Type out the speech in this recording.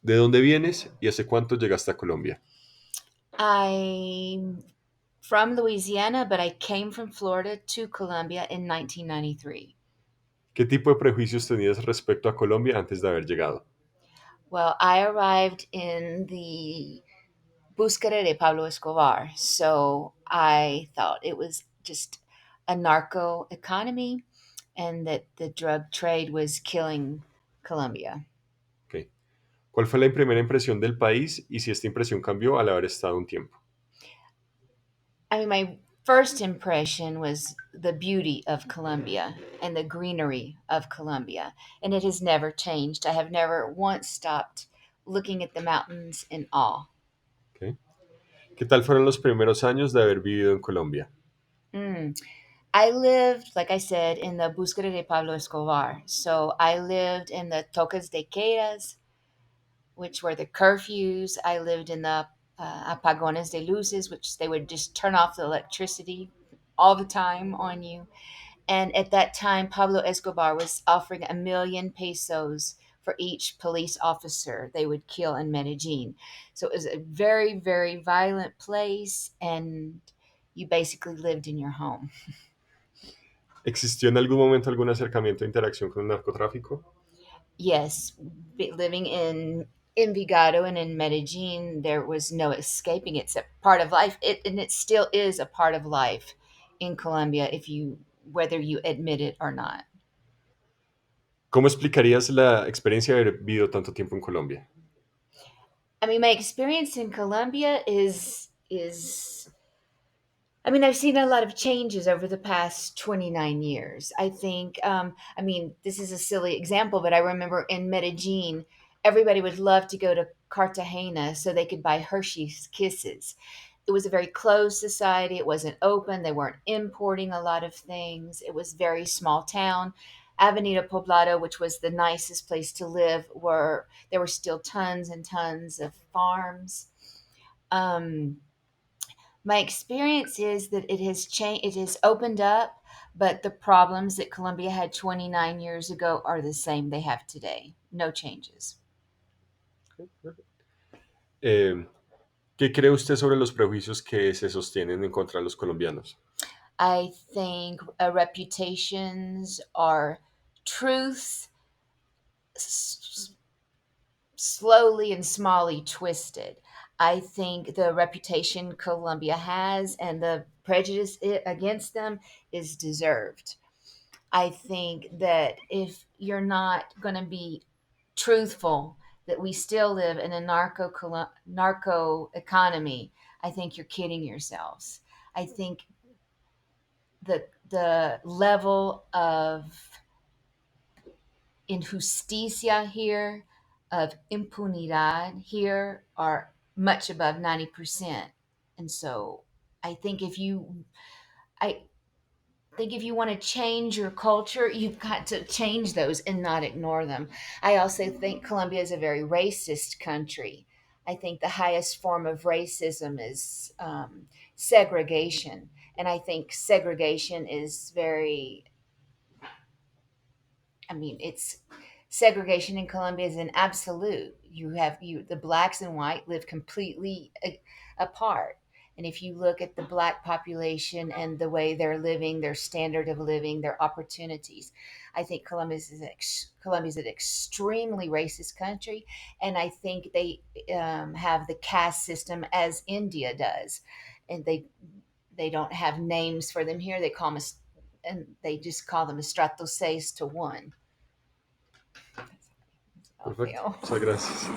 ¿De dónde vienes y hace cuánto llegaste a Colombia? I'm from Louisiana, but I came from Florida to Columbia in 1993. ¿Qué tipo de prejuicios tenías respecto a Colombia antes de haber llegado? Well, I arrived in the Búsqueda de Pablo Escobar, so I thought it was just a narco economy and that the drug trade was killing Colombia. Ok. ¿Cuál fue la primera impresión del país y si esta impresión cambió al haber estado un tiempo? I mean, my first impression was the beauty of Colombia and the greenery of Colombia, and it has never changed. I have never once stopped looking at the mountains in awe. Ok. ¿Qué tal fueron los primeros años de haber vivido en Colombia? Mm. I lived, like I said, in the Búsqueda de Pablo Escobar. So I lived in the Tocas de Quedas, which were the curfews. I lived in the Apagones de Luces, which they would just turn off the electricity all the time on you. And at that time, Pablo Escobar was offering 1,000,000 pesos for each police officer they would kill in Medellin. So it was a very, very violent place, and you basically lived in your home. ¿Existió en algún momento algún acercamiento de interacción con el narcotráfico? Yes, living in Envigado and in Medellin, there was no escaping it. It's a part of life, and it still is a part of life in Colombia, if you whether you admit it or not. ¿Cómo explicarías la experiencia de haber vivido tanto tiempo en Colombia? I mean, my experience in Colombia is I mean, I've seen a lot of changes over the past 29 years. I think, I mean, this is a silly example, but I remember in Medellin, everybody would love to go to Cartagena so they could buy Hershey's Kisses. It was a very closed society. It wasn't open. They weren't importing a lot of things. It was very small town. Avenida Poblado, which was the nicest place to live, were there were still tons and tons of farms. Um, my experience is that it has changed, it has opened up, but the problems that Colombia had 29 years ago are the same they have today. No changes. Eh, ¿Qué cree usted sobre los prejuicios que se sostienen en contra de los colombianos? I think reputations are truths s- slowly and smallly twisted. I think the reputation Colombia has and the prejudice against them is deserved. I think that if you're not going to be truthful, that we still live in a narco economy, I think you're kidding yourselves. I think the level of injusticia here, of impunidad here, are much above 90%. And so I think if you, I think if you want to change your culture, you've got to change those and not ignore them. I also think Colombia is a very racist country. I think the highest form of racism is segregation. And I think segregation is very, I mean, it's segregation in Colombia is an absolute. The blacks and white live completely apart. And if you look at the black population and the way they're living, their standard of living, their opportunities, I think Colombia is an extremely racist country, and I think they have the caste system as India does, and they don't have names for them here. They call them and they just call them estrato 6 to 1. I Perfecto, feel. muchas gracias.